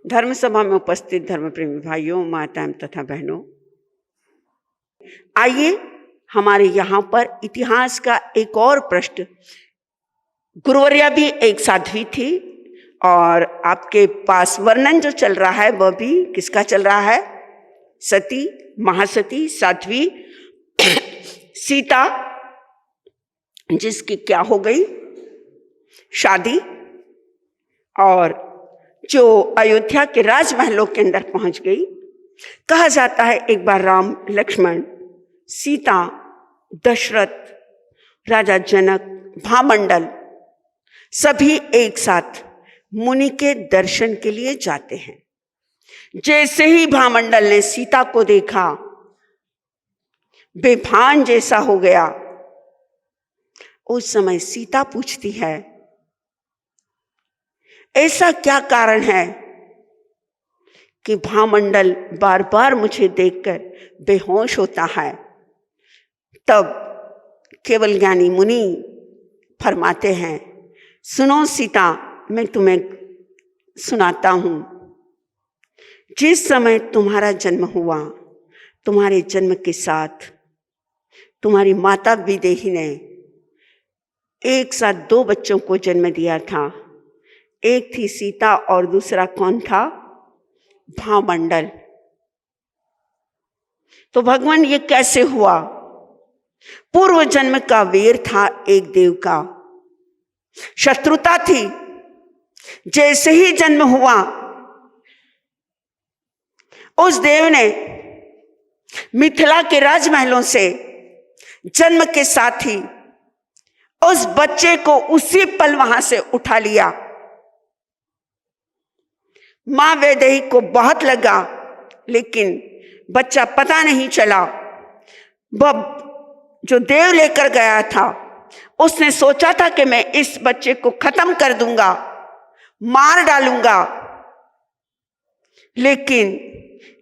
धर्म सभा में उपस्थित धर्म प्रेमी भाइयों, माताएं तथा बहनों, आइए हमारे यहाँ पर इतिहास का एक और पृष्ठ। गुरुवर्या भी एक साध्वी थी और आपके पास वर्णन जो चल रहा है वह भी किसका चल रहा है? सती, महासती, साध्वी सीता, जिसकी क्या हो गई? शादी, और जो अयोध्या के राजमहलों के अंदर पहुंच गई। कहा जाता है एक बार राम, लक्ष्मण, सीता, दशरथ, राजा जनक, भामंडल सभी एक साथ मुनि के दर्शन के लिए जाते हैं। जैसे ही भामंडल ने सीता को देखा, बेभान जैसा हो गया। उस समय सीता पूछती है, ऐसा क्या कारण है कि भामंडल बार बार मुझे देखकर बेहोश होता है? तब केवल ज्ञानी मुनि फरमाते हैं, सुनो सीता, मैं तुम्हें सुनाता हूं। जिस समय तुम्हारा जन्म हुआ, तुम्हारे जन्म के साथ तुम्हारी माता विदेही ने एक साथ 2 बच्चों को जन्म दिया था। एक थी सीता और दूसरा कौन था? भामंडल। तो भगवान ये कैसे हुआ? पूर्व जन्म का वैर था, एक देव का शत्रुता थी। जैसे ही जन्म हुआ, उस देव ने मिथिला के राजमहलों से जन्म के साथ ही उस बच्चे को उसी पल वहां से उठा लिया। मां वैदेही को बहुत लगा, लेकिन बच्चा पता नहीं चला। वह जो देव लेकर गया था, उसने सोचा था कि मैं इस बच्चे को खत्म कर दूंगा, मार डालूंगा। लेकिन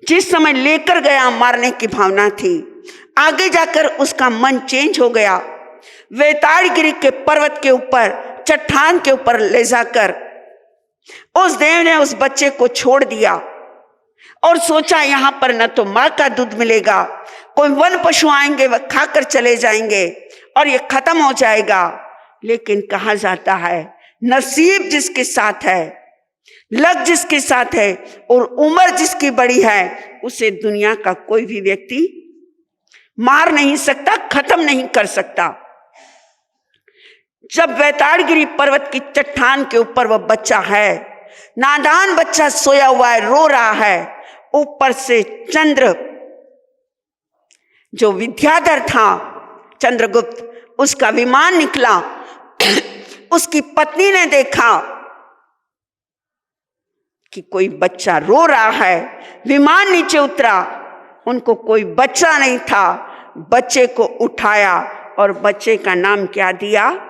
जिस समय लेकर गया, मारने की भावना थी। आगे जाकर उसका मन चेंज हो गया। वेताड़गिरी के पर्वत के ऊपर, चट्टान के ऊपर ले जाकर उस देव ने उस बच्चे को छोड़ दिया और सोचा यहां पर न तो मां का दूध मिलेगा, कोई वन पशु आएंगे वह खाकर चले जाएंगे और ये खत्म हो जाएगा। लेकिन कहा जाता है, नसीब जिसके साथ है, लक जिसके साथ है और उम्र जिसकी बड़ी है, उसे दुनिया का कोई भी व्यक्ति मार नहीं सकता, खत्म नहीं कर सकता। जब वेताड़गिरी पर्वत की चट्टान के ऊपर वह बच्चा है, नादान बच्चा सोया हुआ है, रो रहा है। ऊपर से चंद्र, जो विद्याधर था, चंद्रगुप्त, उसका विमान निकला। उसकी पत्नी ने देखा कि कोई बच्चा रो रहा है। विमान नीचे उतरा, उनको कोई बच्चा नहीं था। बच्चे को उठाया और बच्चे का नाम क्या दिया?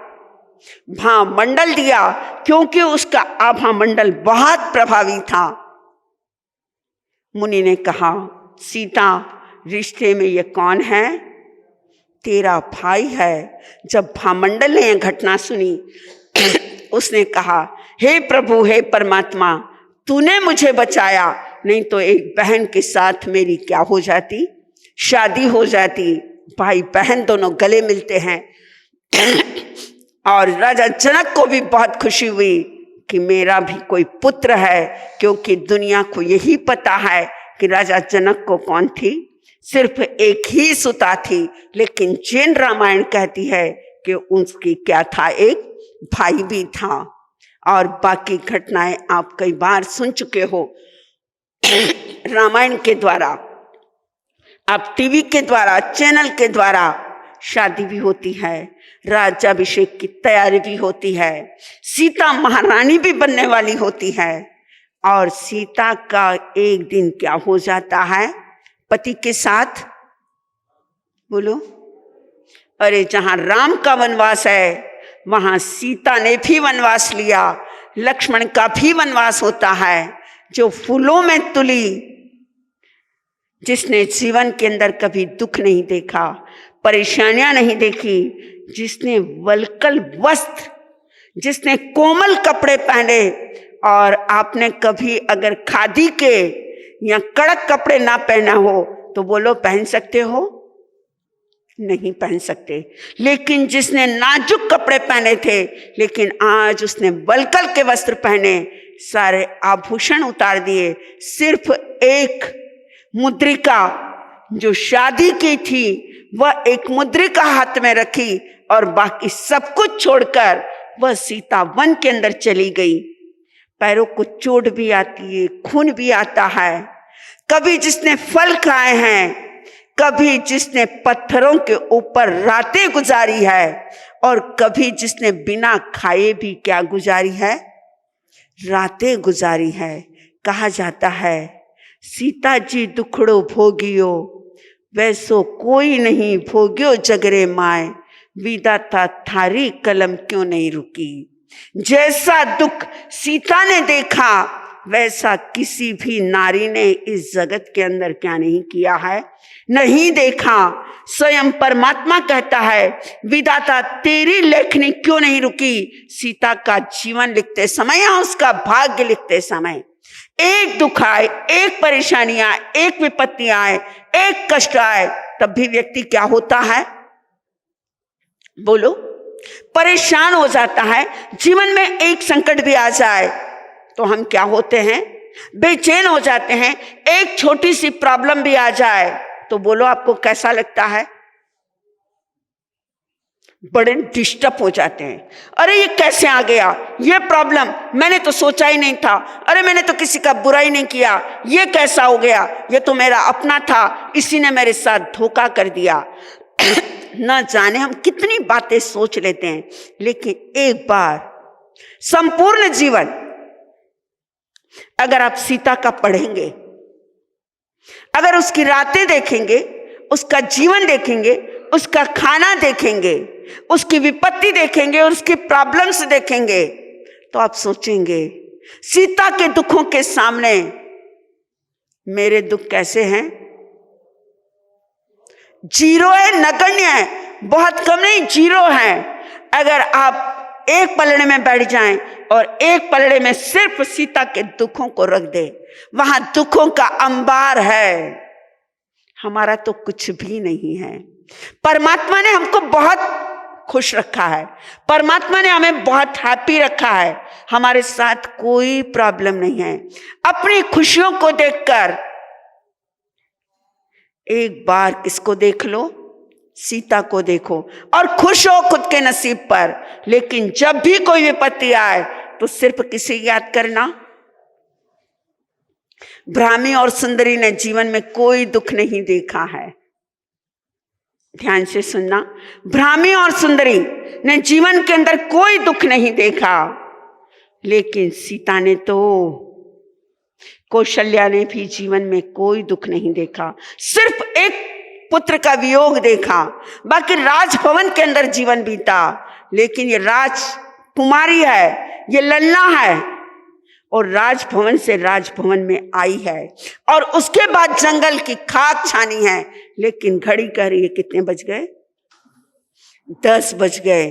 भामंडल दिया, क्योंकि उसका आभामंडल बहुत प्रभावी था। मुनि ने कहा, सीता, रिश्ते में ये कौन है? तेरा भाई है। जब भामंडल ने यह घटना सुनी, उसने कहा, हे प्रभु, हे परमात्मा, तूने मुझे बचाया, नहीं तो एक बहन के साथ मेरी क्या हो जाती? शादी हो जाती। भाई बहन दोनों गले मिलते हैं। और राजा जनक को भी बहुत खुशी हुई कि मेरा भी कोई पुत्र है, क्योंकि दुनिया को यही पता है कि राजा जनक को कौन थी? सिर्फ एक ही सुता थी। लेकिन जैन रामायण कहती है कि उसकी क्या था? एक भाई भी था। और बाकी घटनाएं आप कई बार सुन चुके हो रामायण के द्वारा, आप टीवी के द्वारा, चैनल के द्वारा। शादी भी होती है, राज्याभिषेक की तैयारी भी होती है, सीता महारानी भी बनने वाली होती है। और सीता का एक दिन क्या हो जाता है पति के साथ? बोलो। अरे, जहां राम का वनवास है, वहां सीता ने भी वनवास लिया। लक्ष्मण का भी वनवास होता है। जो फूलों में तुली, जिसने जीवन के अंदर कभी दुख नहीं देखा, परेशानियां नहीं देखी, जिसने वल्कल वस्त्र, जिसने कोमल कपड़े पहने, और आपने कभी अगर खादी के या कड़क कपड़े ना पहना हो तो बोलो पहन सकते हो? नहीं पहन सकते। लेकिन जिसने नाजुक कपड़े पहने थे, लेकिन आज उसने वलकल के वस्त्र पहने, सारे आभूषण उतार दिए, सिर्फ एक मुद्रिका जो शादी की थी वह एक मुद्रिका हाथ में रखी और बाकी सब कुछ छोड़कर वह सीता वन के अंदर चली गई। पैरों को चोट भी आती है, खून भी आता है। कभी जिसने फल खाए हैं, कभी जिसने पत्थरों के ऊपर रातें गुजारी है, और कभी जिसने बिना खाए भी क्या गुजारी है? रातें गुजारी है। कहा जाता है सीता जी दुखड़ो भोगियो, वैसो कोई नहीं भोग्यो जगरे माए, विधाता थारी कलम क्यों नहीं रुकी। जैसा दुख सीता ने देखा वैसा किसी भी नारी ने इस जगत के अंदर क्या नहीं किया है, नहीं देखा। स्वयं परमात्मा कहता है विधाता तेरी लेखनी क्यों नहीं रुकी। सीता का जीवन लिखते समय या उसका भाग्य लिखते समय एक दुख आए, एक परेशानी आए, एक विपत्ति आए, एक कष्ट आए, तब भी व्यक्ति क्या होता है? बोलो, परेशान हो जाता है। जीवन में एक संकट भी आ जाए तो हम क्या होते हैं? बेचैन हो जाते हैं। एक छोटी सी प्रॉब्लम भी आ जाए तो बोलो आपको कैसा लगता है? बड़े डिस्टर्ब हो जाते हैं। अरे ये कैसे आ गया, ये प्रॉब्लम मैंने तो सोचा ही नहीं था, अरे मैंने तो किसी का बुरा ही नहीं किया, ये कैसा हो गया, ये तो मेरा अपना था, इसी ने मेरे साथ धोखा कर दिया। न जाने हम कितनी बातें सोच लेते हैं। लेकिन एक बार संपूर्ण जीवन अगर आप सीता का पढ़ेंगे, अगर उसकी रातें देखेंगे, उसका जीवन देखेंगे, उसका खाना देखेंगे, उसकी विपत्ति देखेंगे और उसकी प्रॉब्लम्स देखेंगे, तो आप सोचेंगे सीता के दुखों के सामने मेरे दुख कैसे हैं? जीरो है, नगण्य है, बहुत कम नहीं, जीरो है। अगर आप एक पलड़े में बैठ जाएं और एक पलड़े में सिर्फ सीता के दुखों को रख दे, वहां दुखों का अंबार है, हमारा तो कुछ भी नहीं है। परमात्मा ने हमको बहुत खुश रखा है, परमात्मा ने हमें बहुत हैप्पी रखा है, हमारे साथ कोई प्रॉब्लम नहीं है। अपनी खुशियों को देखकर एक बार किसको देख लो? सीता को देखो और खुश हो खुद के नसीब पर। लेकिन जब भी कोई विपत्ति आए तो सिर्फ किसे याद करना? ब्राह्मी और सुंदरी ने जीवन में कोई दुख नहीं देखा है। ध्यान से सुनना, ब्राह्मी और सुंदरी ने जीवन के अंदर कोई दुख नहीं देखा, लेकिन सीता ने तो, कौशल्या ने भी जीवन में कोई दुख नहीं देखा, सिर्फ एक पुत्र का वियोग देखा। बाकी राजभवन के अंदर जीवन बीता। लेकिन ये राजकुमारी है, ये लल्ला है और राजभवन से राजभवन में आई है, और उसके बाद जंगल की खाक छानी है। लेकिन घड़ी कह रही है कितने बज गए? 10 बज गए।